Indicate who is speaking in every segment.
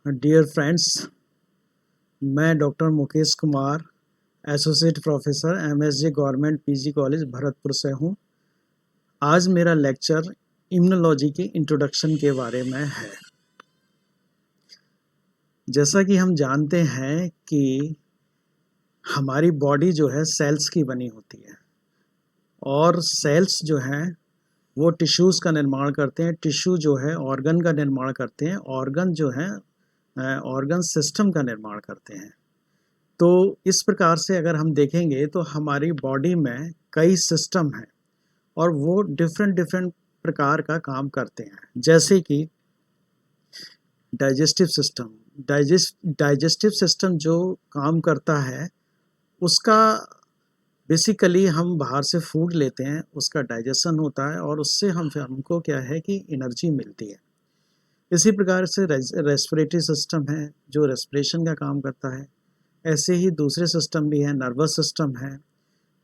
Speaker 1: Dear friends, मैं doctor Mukesh Kumar, associate professor MSJ government PG college Bharatpur से हूँ। आज मेरा लेक्चर इम्यूनोलॉजी के इंट्रोडक्शन के बारे में है। जैसा कि हम जानते हैं कि हमारी बॉडी जो है सेल्स की बनी होती है और सेल्स जो हैं वो टिश्यूज़ का निर्माण करते हैं, टिश्यू जो है ऑर्गन का निर्माण करते हैं, ऑर्गन जो है ऑर्गन सिस्टम का निर्माण करते हैं। तो इस प्रकार से अगर हम देखेंगे तो हमारी बॉडी में कई सिस्टम हैं और वो डिफरेंट डिफरेंट प्रकार का काम करते हैं। जैसे कि डाइजेस्टिव सिस्टम, डाइजेस्टिव सिस्टम जो काम करता है उसका बेसिकली हम बाहर से फूड लेते हैं, उसका डाइजेशन होता है और उससे हमको क्या है कि एनर्जी मिलती है। इसी प्रकार से रेस्पिरेटरी सिस्टम है जो रेस्पिरेशन का काम करता है। ऐसे ही दूसरे सिस्टम भी हैं, नर्वस सिस्टम है,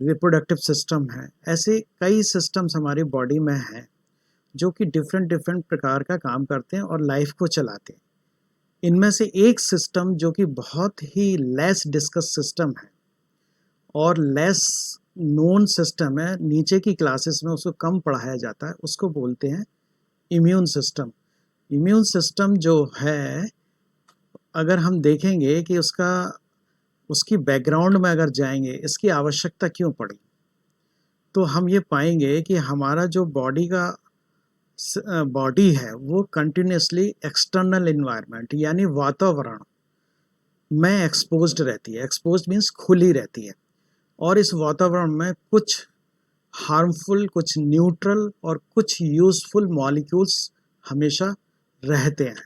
Speaker 1: रिप्रोडक्टिव सिस्टम है। ऐसे कई सिस्टम्स हमारी बॉडी में हैं जो कि डिफरेंट डिफरेंट प्रकार का काम करते हैं और लाइफ को चलाते हैं। इनमें से एक सिस्टम जो कि बहुत ही लेस डिस्कस सिस्टम है और लेस नोन सिस्टम है, नीचे की क्लासेस में उसको कम पढ़ाया जाता है, उसको बोलते हैं इम्यून सिस्टम। इम्यून सिस्टम जो है, अगर हम देखेंगे कि उसकी बैकग्राउंड में अगर जाएंगे, इसकी आवश्यकता क्यों पड़ी, तो हम ये पाएंगे कि हमारा जो बॉडी है वो कंटिन्यूसली एक्सटर्नल इन्वायरमेंट यानी वातावरण में एक्सपोज्ड रहती है। एक्सपोज्ड मीन्स खुली रहती है और इस वातावरण में कुछ हार्मफुल, कुछ न्यूट्रल और कुछ यूजफुल मॉलिक्यूल्स हमेशा रहते हैं।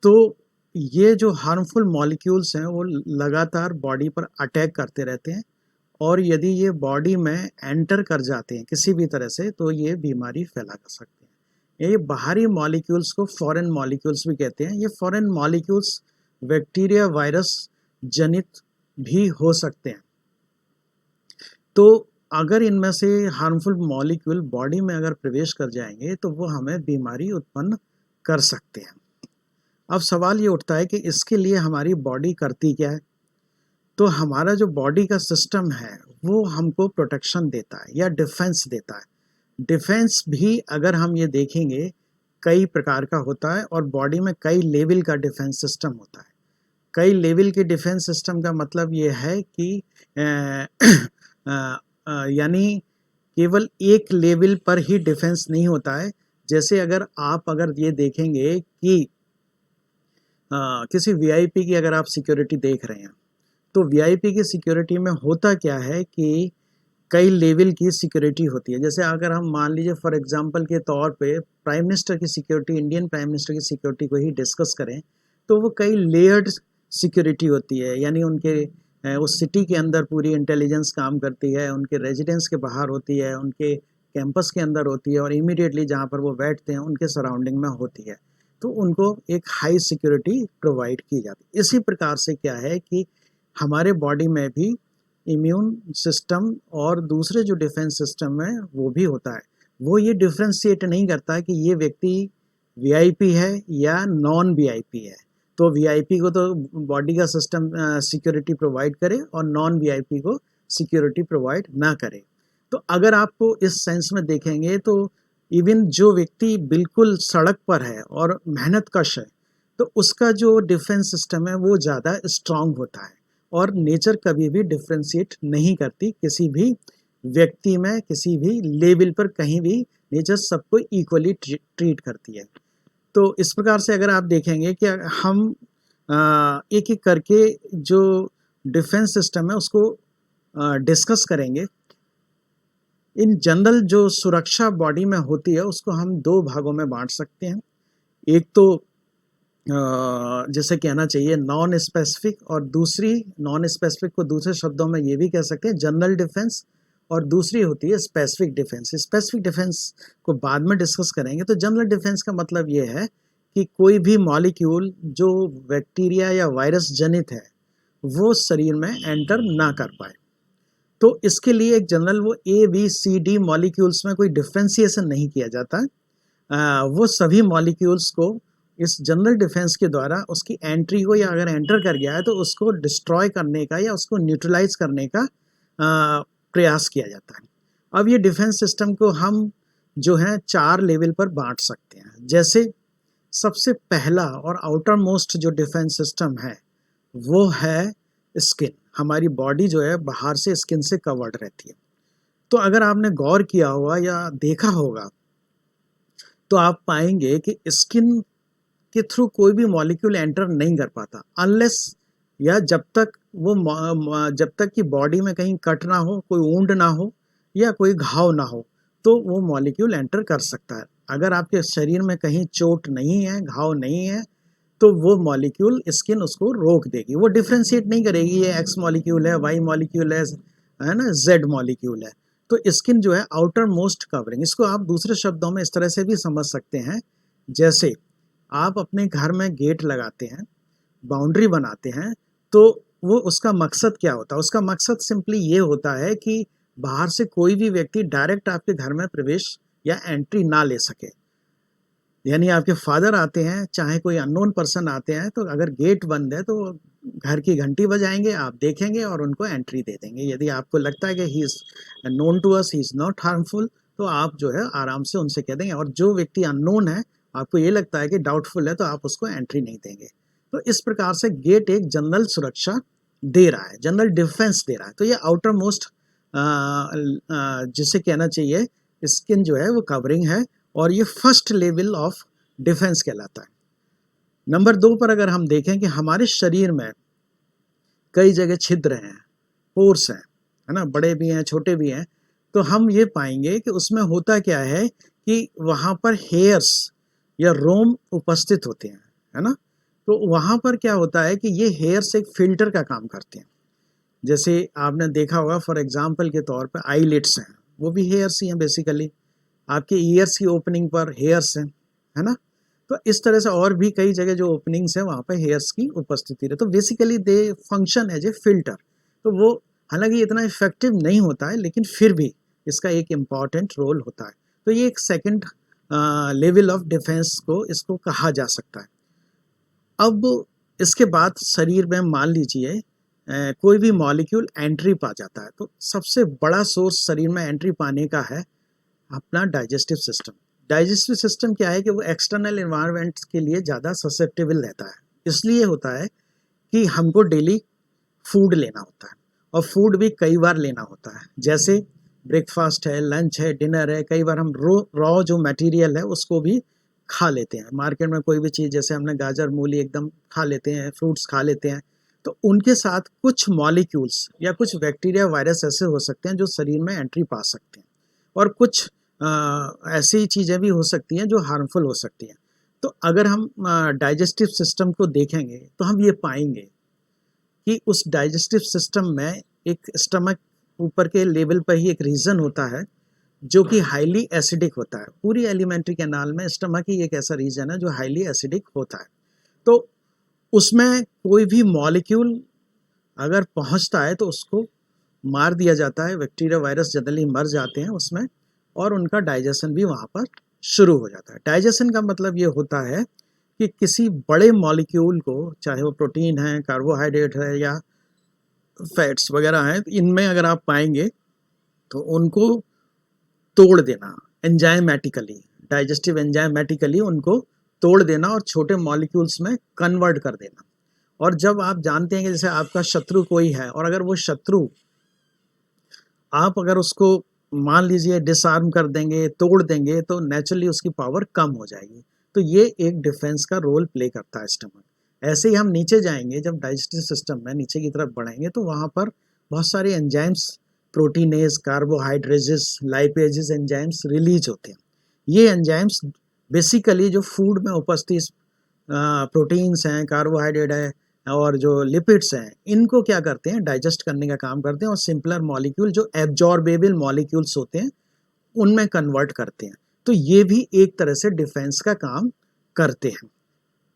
Speaker 1: तो ये जो हार्मफुल मॉलिक्यूल्स हैं वो लगातार बॉडी पर अटैक करते रहते हैं और यदि ये बॉडी में एंटर कर जाते हैं किसी भी तरह से तो ये बीमारी फैला कर सकते हैं। ये बाहरी मॉलिक्यूल्स को फॉरेन मॉलिक्यूल्स भी कहते हैं। ये फॉरेन मॉलिक्यूल्स बैक्टीरिया, वायरस जनित भी हो सकते हैं। तो अगर इनमें से हार्मफुल मॉलिक्यूल बॉडी में अगर प्रवेश कर जाएंगे तो वो हमें बीमारी उत्पन्न कर सकते हैं। अब सवाल ये उठता है कि इसके लिए हमारी बॉडी करती क्या है। तो हमारा जो बॉडी का सिस्टम है वो हमको प्रोटेक्शन देता है या डिफेंस देता है। डिफेंस भी अगर हम ये देखेंगे कई प्रकार का होता है और बॉडी में कई लेवल का डिफेंस सिस्टम होता है। कई लेवल के डिफेंस सिस्टम का मतलब ये है कि यानी केवल एक लेवल पर ही डिफेंस नहीं होता है। जैसे अगर ये देखेंगे कि किसी वीआईपी की अगर आप सिक्योरिटी देख रहे हैं तो वीआईपी की सिक्योरिटी में होता क्या है कि कई लेवल की सिक्योरिटी होती है। जैसे अगर हम मान लीजिए फॉर एग्जांपल के तौर पे प्राइम मिनिस्टर की सिक्योरिटी, इंडियन प्राइम मिनिस्टर की सिक्योरिटी को ही डिस्कस करें तो वो कई लेयर्ड सिक्योरिटी होती है। यानी उनके उस सिटी के अंदर पूरी इंटेलिजेंस काम करती है, उनके रेजिडेंस के बाहर होती है, उनके कैंपस के अंदर होती है और इमीडिएटली जहाँ पर वो बैठते हैं उनके सराउंडिंग में होती है। तो उनको एक हाई सिक्योरिटी प्रोवाइड की जाती है। इसी प्रकार से क्या है कि हमारे बॉडी में भी इम्यून सिस्टम और दूसरे जो डिफेंस सिस्टम है वो भी होता है। वो ये डिफ्रेंशिएट नहीं करता कि ये व्यक्ति वीआईपी है या नॉन वीआईपी है। तो वीआईपी को तो बॉडी का सिस्टम सिक्योरिटी प्रोवाइड करे और नॉन वीआईपी को सिक्योरिटी प्रोवाइड ना करे। तो अगर आपको इस सेंस में देखेंगे तो इवन जो व्यक्ति बिल्कुल सड़क पर है और मेहनत कश है तो उसका जो डिफेंस सिस्टम है वो ज़्यादा स्ट्रांग होता है और नेचर कभी भी डिफ्रेंशिएट नहीं करती किसी भी व्यक्ति में, किसी भी लेवल पर, कहीं भी नेचर सबको इक्वली ट्रीट करती है। तो इस प्रकार से अगर आप देखेंगे कि हम एक एक करके जो डिफेंस सिस्टम है उसको डिस्कस करेंगे। इन जनरल जो सुरक्षा बॉडी में होती है उसको हम दो भागों में बांट सकते हैं। एक तो जैसे कहना चाहिए नॉन स्पेसिफिक, और दूसरी नॉन स्पेसिफिक को दूसरे शब्दों में ये भी कह सकते हैं जनरल डिफेंस, और दूसरी होती है स्पेसिफिक डिफेंस। स्पेसिफिक डिफेंस को बाद में डिस्कस करेंगे। तो जनरल डिफेंस का मतलब ये है कि कोई भी मॉलिक्यूल जो बैक्टीरिया या वायरस जनित है वो शरीर में एंटर ना कर पाए। तो इसके लिए एक जनरल वो ABCD मॉलिक्यूल्स में कोई डिफ्रेंसिएशन नहीं किया जाता। वो सभी मॉलिक्यूल्स को इस जनरल डिफेंस के द्वारा उसकी एंट्री को, या अगर एंटर कर गया है तो उसको डिस्ट्रॉय करने का या उसको न्यूट्रलाइज करने का प्रयास किया जाता है। अब ये डिफेंस सिस्टम को हम जो है 4 लेवल पर बांट सकते हैं। जैसे सबसे पहला और आउटर मोस्ट जो डिफेंस सिस्टम है वो है स्किन। हमारी बॉडी जो है बाहर से स्किन से कवर्ड रहती है। तो अगर आपने गौर किया होगा या देखा होगा तो आप पाएंगे कि स्किन के थ्रू कोई भी मॉलिक्यूल एंटर नहीं कर पाता, अनलेस या जब तक कि बॉडी में कहीं कट ना हो, कोई वुंड ना हो या कोई घाव ना हो, तो वो मॉलिक्यूल एंटर कर सकता है। अगर आपके शरीर में कहीं चोट नहीं है, घाव नहीं है, तो वो मॉलिक्यूल स्किन उसको रोक देगी। वो डिफ्रेंशिएट नहीं करेगी ये एक्स मॉलिक्यूल है, वाई मॉलिक्यूल है ना, जेड मॉलिक्यूल है। तो स्किन जो है आउटर मोस्ट कवरिंग, इसको आप दूसरे शब्दों में इस तरह से भी समझ सकते हैं, जैसे आप अपने घर में गेट लगाते हैं, बाउंड्री बनाते हैं, तो वो उसका मकसद क्या होता है? उसका मकसद सिंपली ये होता है कि बाहर से कोई भी व्यक्ति डायरेक्ट आपके घर में प्रवेश या एंट्री ना ले सके। यानी आपके फादर आते हैं, चाहे कोई अननोन पर्सन आते हैं, तो अगर गेट बंद है तो घर की घंटी बजाएंगे, आप देखेंगे और उनको एंट्री दे देंगे। यदि आपको लगता है कि he is known to us, he is not harmful, तो आप जो है आराम से उनसे कह देंगे। और जो व्यक्ति अननोन है, आपको ये लगता है कि डाउटफुल है, तो आप उसको एंट्री नहीं देंगे। तो इस प्रकार से गेट एक जनरल सुरक्षा दे रहा है, जनरल डिफेंस दे रहा है। तो ये आउटर मोस्ट जिसे कहना चाहिए स्किन जो है वो कवरिंग है, और ये फर्स्ट लेवल ऑफ डिफेंस कहलाता है। नंबर 2 पर अगर हम देखें कि हमारे शरीर में कई जगह छिद्र हैं, पोर्स हैं, है ना, बड़े भी हैं छोटे भी हैं, तो हम ये पाएंगे कि उसमें होता क्या है कि वहाँ पर हेयर्स या रोम उपस्थित होते हैं, है ना। तो वहाँ पर क्या होता है कि ये हेयर्स एक फिल्टर का काम करते हैं। जैसे आपने देखा होगा, फॉर एग्जांपल के तौर पर आईलिड्स हैं, वो भी हेयर्स ही हैं बेसिकली। आपके ईयर्स की ओपनिंग पर हेयर्स हैं, है ना। तो इस तरह से और भी कई जगह जो ओपनिंग्स हैं वहाँ पर हेयर्स की उपस्थिति है। तो basically they function as a filter. तो वो हालांकि इतना इफेक्टिव नहीं होता है, लेकिन फिर भी इसका एक इम्पॉर्टेंट रोल होता है। तो ये एक सेकंड लेवल ऑफ डिफेंस को इसको कहा जा सकता है। अब इसके बाद शरीर में मान लीजिए कोई भी मॉलिक्यूल एंट्री पा जाता है, तो सबसे बड़ा सोर्स शरीर में एंट्री पाने का है अपना डाइजेस्टिव सिस्टम। डाइजेस्टिव सिस्टम क्या है कि वो एक्सटर्नल एनवायरनमेंट के लिए ज़्यादा ससेप्टेबल रहता है। इसलिए होता है कि हमको डेली फूड लेना होता है, और फूड भी कई बार लेना होता है। जैसे ब्रेकफास्ट है, लंच है, डिनर है, कई बार हम रॉ जो मटेरियल है उसको भी खा लेते हैं। मार्केट में कोई भी चीज़, जैसे हमने गाजर मूली एकदम खा लेते हैं, फ्रूट्स खा लेते हैं, तो उनके साथ कुछ मॉलिक्यूल्स या कुछ बैक्टीरिया वायरस ऐसे हो सकते हैं जो शरीर में एंट्री पा सकते हैं, और कुछ ऐसी चीज़ें भी हो सकती हैं जो हार्मफुल हो सकती हैं। तो अगर हम डाइजेस्टिव सिस्टम को देखेंगे तो हम ये पाएंगे कि उस डाइजेस्टिव सिस्टम में एक स्टमक ऊपर के लेवल पर ही एक रीजन होता है जो कि हाईली एसिडिक होता है। पूरी एलिमेंट्री कैनाल में स्टमक ही एक ऐसा रीजन है जो हाईली एसिडिक होता है। तो उसमें कोई भी मॉलिक्यूल अगर पहुंचता है तो उसको मार दिया जाता है। बैक्टीरिया वायरस जनरली मर जाते हैं उसमें, और उनका डाइजेशन भी वहाँ पर शुरू हो जाता है। डाइजेशन का मतलब ये होता है कि किसी बड़े मॉलिक्यूल को, चाहे वो प्रोटीन है, कार्बोहाइड्रेट है या फैट्स वगैरह हैं, इनमें अगर आप पाएंगे तो उनको तोड़ देना एंजाइमेटिकली, डाइजेस्टिव एंजाइमेटिकली उनको तोड़ देना और छोटे मॉलिक्यूल्स में कन्वर्ट कर देना। और जब आप जानते हैं कि जैसे आपका शत्रु कोई है, और अगर वो शत्रु आप अगर उसको मान लीजिए डिसआर्म कर देंगे, तोड़ देंगे, तो नेचुरली उसकी पावर कम हो जाएगी। तो ये एक डिफेंस का रोल प्ले करता है स्टमक। ऐसे ही हम नीचे जाएंगे, जब डाइजेस्टिव सिस्टम में नीचे की तरफ बढ़ेंगे तो वहाँ पर बहुत सारे enzymes, proteinases, carbohydrases, lipases enzymes release होते हैं। ये एंजाइम्स बेसिकली जो फूड में उपस्थित प्रोटीन्स हैं, कार्बोहाइड्रेट है और जो लिपिड्स हैं, इनको क्या करते हैं, डाइजेस्ट करने का काम करते हैं, और सिंपलर मॉलिक्यूल जो एब्जॉर्बेबल मॉलिक्यूल्स होते हैं उनमें कन्वर्ट करते हैं। तो ये भी एक तरह से डिफेंस का काम करते हैं।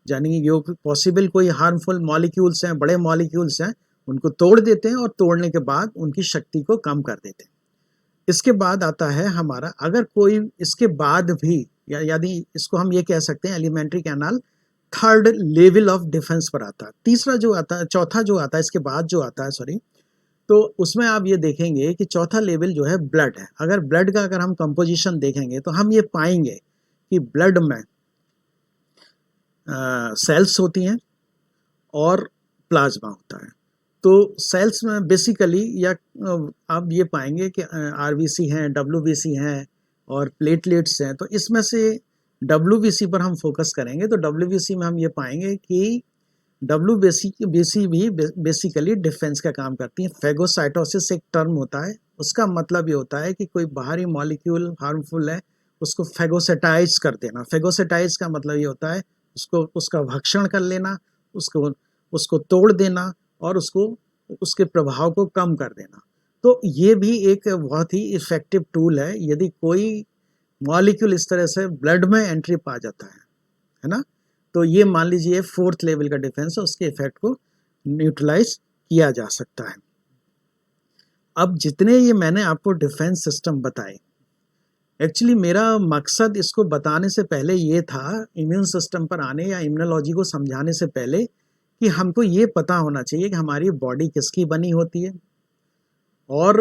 Speaker 1: यानी जो पॉसिबल कोई हार्मफुल मॉलिक्यूल्स हैं, बड़े मॉलिक्यूल्स हैं, उनको तोड़ देते हैं, और तोड़ने के बाद उनकी शक्ति को कम कर देते हैं। इसके बाद आता है हमारा, अगर कोई इसके बाद भी, या यदि इसको हम ये कह सकते हैं alimentary canal third level of defence पर आता है। तीसरा जो आता है, चौथा जो आता है इसके बाद जो आता है, सॉरी, तो उसमें आप ये देखेंगे कि चौथा लेवल जो है ब्लड है। अगर ब्लड का अगर हम कंपोजिशन देखेंगे तो हम ये पाएंगे कि ब्लड में सेल्स होती हैं और प्लाज्मा होता है। तो सेल्स में बेसिकली या आप ये पाएंगे कि आरबीसी हैं, डब्ल्यूबीसी हैं और प्लेटलेट्स हैं। तो इसमें से डब्ल्यूबीसी पर हम फोकस करेंगे। तो डब्ल्यूबीसी में हम ये पाएंगे कि डब्ल्यूबीसी भी बेसिकली डिफेंस का काम करती है। फेगोसाइटोसिस एक टर्म होता है, उसका मतलब ये होता है कि कोई बाहरी मॉलिक्यूल हार्मफुल है उसको फेगोसेटाइज कर देना। फेगोसेटाइज का मतलब ये होता है उसको उसका भक्षण कर लेना, उसको तोड़ देना और उसके प्रभाव को कम कर देना। तो ये भी एक बहुत ही इफेक्टिव टूल है यदि कोई मॉलिक्यूल इस तरह से ब्लड में एंट्री पा जाता है ना। तो ये मान लीजिए फोर्थ लेवल का डिफेंस है, उसके इफेक्ट को न्यूट्रलाइज किया जा सकता है। अब जितने ये मैंने आपको डिफेंस सिस्टम बताए, एक्चुअली मेरा मकसद इसको बताने से पहले ये था, इम्यून सिस्टम पर आने या इम्यूनोलॉजी को समझाने से पहले, कि हमको ये पता होना चाहिए कि हमारी बॉडी किसकी बनी होती है और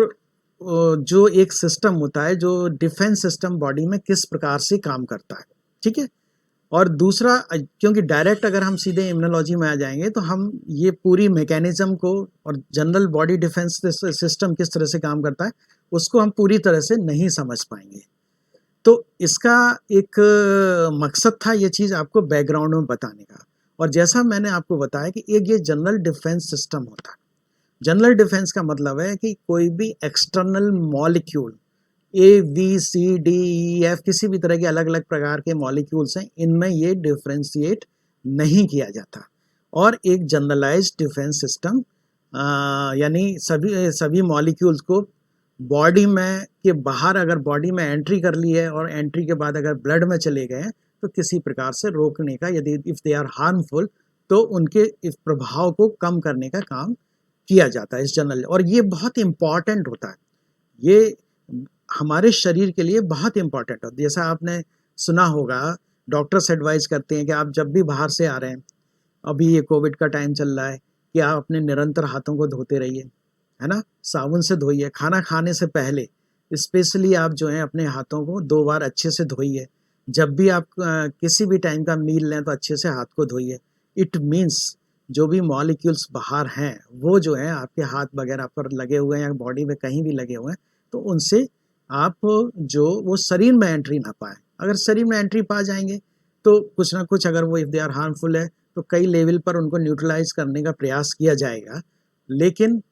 Speaker 1: जो एक सिस्टम होता है जो डिफेंस सिस्टम बॉडी में किस प्रकार से काम करता है, ठीक है। और दूसरा, क्योंकि डायरेक्ट अगर हम सीधे इम्यूनोलॉजी में आ जाएंगे तो हम ये पूरी मैकेनिज्म को और जनरल बॉडी डिफेंस सिस्टम किस तरह से काम करता है उसको हम पूरी तरह से नहीं समझ पाएंगे। तो इसका एक मकसद था ये चीज़ आपको बैकग्राउंड में बताने का। और जैसा मैंने आपको बताया कि एक ये जनरल डिफेंस सिस्टम होता है। जनरल डिफेंस का मतलब है कि कोई भी external molecule A B C D E F किसी भी तरह के अलग अलग प्रकार के मॉलिक्यूल्स हैं, इनमें ये डिफ्रेंशिएट नहीं किया जाता। और एक जनरलाइज्ड डिफेंस सिस्टम यानी सभी मॉलिक्यूल्स को बॉडी में के बाहर अगर बॉडी में एंट्री कर ली है और एंट्री के बाद अगर ब्लड में चले गए तो किसी प्रकार से रोकने का, यदि इफ़ दे आर हार्मफुल तो उनके इस प्रभाव को कम करने का काम किया जाता है इस जनरल। और ये बहुत इम्पॉर्टेंट होता है, ये हमारे शरीर के लिए बहुत इम्पॉर्टेंट होता है। जैसा आपने सुना होगा, डॉक्टर्स एडवाइस करते हैं कि आप जब भी बाहर से आ रहे हैं, अभी ये कोविड का टाइम चल रहा है, कि आप अपने निरंतर हाथों को धोते रहिए, है ना, साबुन से धोइए। खाना खाने से पहले स्पेशली आप जो है अपने हाथों को 2 बार अच्छे से धोइए। जब भी आप किसी भी टाइम का मील लें तो अच्छे से हाथ को धोइए। इट मीन्स जो भी मॉलिक्यूल्स बाहर हैं वो जो है आपके हाथ वगैरह पर लगे हुए हैं या बॉडी में कहीं भी लगे हुए हैं तो उनसे आप जो वो शरीर में एंट्री ना पाए। अगर शरीर में एंट्री पा जाएंगे तो कुछ ना कुछ, अगर वो इफ़ दे आर हार्मफुल है तो कई लेवल पर उनको न्यूट्रलाइज करने का प्रयास किया जाएगा, लेकिन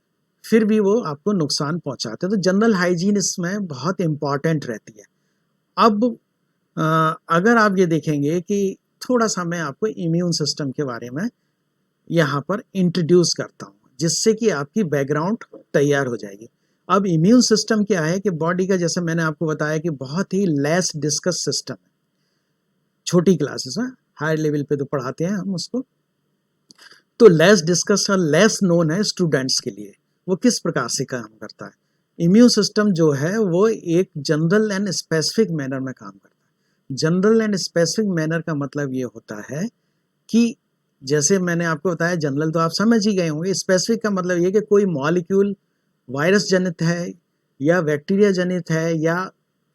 Speaker 1: फिर भी वो आपको नुकसान पहुंचाते हैं। तो जनरल हाइजीन इसमें बहुत इम्पॉर्टेंट रहती है। अब अगर आप ये देखेंगे कि थोड़ा सा मैं आपको इम्यून सिस्टम के बारे में यहाँ पर इंट्रोड्यूस करता हूँ जिससे कि आपकी बैकग्राउंड तैयार हो जाएगी। अब इम्यून सिस्टम क्या है कि बॉडी का, जैसे मैंने आपको बताया कि बहुत ही लेस डिस्कस सिस्टम है। छोटी क्लासेस में, हायर लेवल पे तो पढ़ाते हैं हम उसको, तो लेस डिस्कस और लेस नोन है स्टूडेंट्स के लिए। वो किस प्रकार से काम करता है? इम्यून सिस्टम जो है वो एक जनरल एंड स्पेसिफिक मैनर में काम करता है। जनरल एंड स्पेसिफिक मैनर का मतलब ये होता है कि जैसे मैंने आपको बताया, जनरल तो आप समझ ही गए होंगे। स्पेसिफिक का मतलब ये कि कोई मॉलिक्यूल वायरस जनित है या बैक्टीरिया जनित है या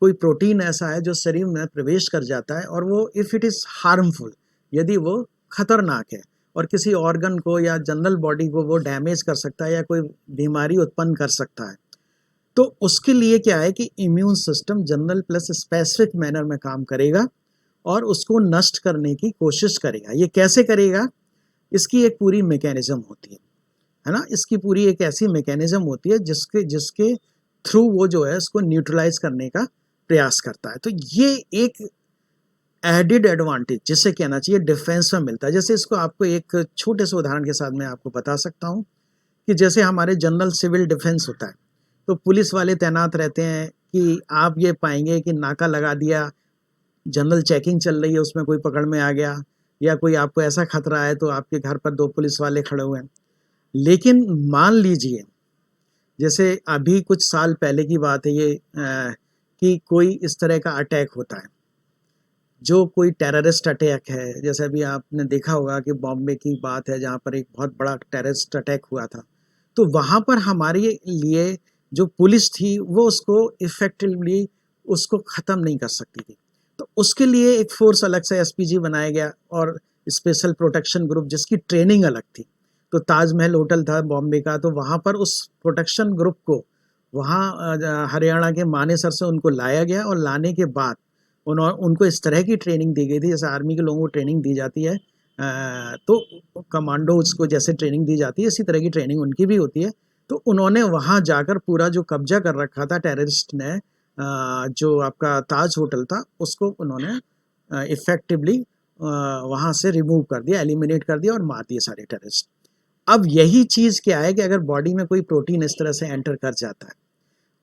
Speaker 1: कोई प्रोटीन ऐसा है जो शरीर में प्रवेश कर जाता है और वो इफ़ इट इज़ हार्मफुल, यदि वो खतरनाक है और किसी ऑर्गन को या जनरल बॉडी को वो डैमेज कर सकता है या कोई बीमारी उत्पन्न कर सकता है, तो उसके लिए क्या है कि immune system general plus specific manner में काम करेगा और उसको नष्ट करने की कोशिश करेगा। ये कैसे करेगा? इसकी एक पूरी मैकेनिज्म होती है ना। इसकी पूरी एक ऐसी मैकेनिज्म होती है जिसके थ्रू वो जो है इसको न्यूट्रलाइज करने का प्रयास करता है। तो ये एक एडिड एडवांटेज जिसे कहना चाहिए डिफेंस में मिलता है। जैसे इसको आपको एक छोटे से उदाहरण के साथ मैं आपको बता सकता हूँ कि जैसे हमारे जनरल सिविल डिफेंस होता है तो पुलिस वाले तैनात रहते हैं कि आप ये पाएंगे कि नाका लगा दिया, जनरल चेकिंग चल रही है, उसमें कोई पकड़ में आ गया या कोई आपको ऐसा खतरा है तो आपके घर पर 2 पुलिस वाले खड़े हुए हैं। लेकिन मान लीजिए, जैसे अभी कुछ साल पहले की बात है ये, कि कोई इस तरह का अटैक होता है जो कोई टेररिस्ट अटैक है, जैसे अभी आपने देखा होगा कि बॉम्बे की बात है जहाँ पर एक बहुत बड़ा टेररिस्ट अटैक हुआ था, तो वहाँ पर हमारे लिए जो पुलिस थी वो उसको इफ़ेक्टिवली उसको ख़त्म नहीं कर सकती थी। तो उसके लिए एक फ़ोर्स अलग से एसपीजी बनाया गया और स्पेशल प्रोटेक्शन ग्रुप जिसकी ट्रेनिंग अलग थी। तो ताजमहल होटल था बॉम्बे का, तो वहाँ पर उस प्रोटेक्शन ग्रुप को वहाँ हरियाणा के मानेसर से उनको लाया गया और लाने के बाद उनको इस तरह की ट्रेनिंग दी गई थी जैसे आर्मी के लोगों को ट्रेनिंग दी जाती है, तो कमांडोज को जैसे ट्रेनिंग दी जाती है इसी तरह की ट्रेनिंग उनकी भी होती है। तो उन्होंने वहाँ जाकर पूरा जो कब्जा कर रखा था टेररिस्ट ने, जो आपका ताज होटल था उसको उन्होंने इफेक्टिवली वहाँ से रिमूव कर दिया, एलिमिनेट कर दिया और मार दिए सारे टेररिस्ट। अब यही चीज़ क्या है कि अगर बॉडी में कोई प्रोटीन इस तरह से एंटर कर जाता है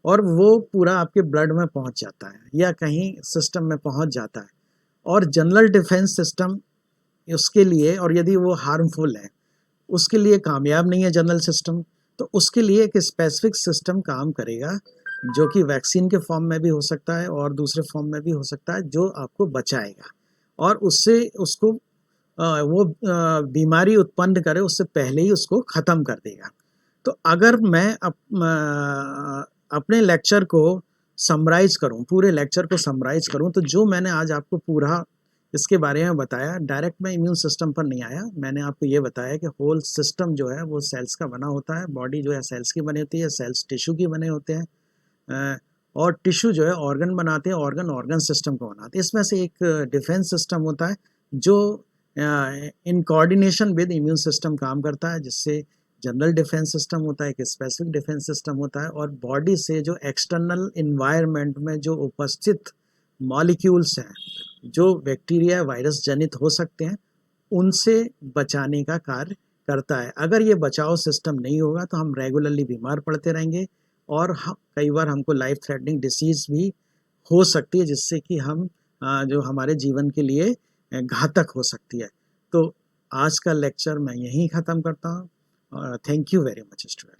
Speaker 1: और वो पूरा आपके ब्लड में पहुंच जाता है या कहीं सिस्टम में पहुंच जाता है, और जनरल डिफेंस सिस्टम उसके लिए, और यदि वो हार्मफुल है उसके लिए कामयाब नहीं है जनरल सिस्टम, तो उसके लिए एक स्पेसिफिक सिस्टम काम करेगा जो कि वैक्सीन के फॉर्म में भी हो सकता है और दूसरे फॉर्म में भी हो सकता है, जो आपको बचाएगा और उससे उसको वो बीमारी उत्पन्न करे उससे पहले ही उसको ख़त्म कर देगा। तो अगर मैं अपने लेक्चर को समराइज करूं, पूरे लेक्चर को समराइज करूं, तो जो मैंने आज आपको पूरा इसके बारे में बताया, डायरेक्ट मैं इम्यून सिस्टम पर नहीं आया। मैंने आपको ये बताया कि होल सिस्टम जो है वो सेल्स का बना होता है, बॉडी जो है सेल्स की बनी होती है, सेल्स टिश्यू की बने होते हैं, और टिश्यू जो है ऑर्गन बनाते हैं, ऑर्गन ऑर्गन सिस्टम को बनाते हैं। इसमें से एक डिफेंस सिस्टम होता है जो in coordination with immune system काम करता है, जिससे जनरल डिफेंस सिस्टम होता है, एक स्पेसिफिक डिफेंस सिस्टम होता है, और बॉडी से जो एक्सटर्नल इन्वायरमेंट में जो उपस्थित मॉलिक्यूल्स हैं जो बैक्टीरिया वायरस जनित हो सकते हैं उनसे बचाने का कार्य करता है। अगर ये बचाव सिस्टम नहीं होगा तो हम रेगुलरली बीमार पड़ते रहेंगे और कई बार हमको लाइफ थ्रेटनिंग डिसीज़ भी हो सकती है, जिससे कि हम जो हमारे जीवन के लिए घातक हो सकती है। तो आज का लेक्चर मैं यहीं ख़त्म करता हूँ। Thank you very much student.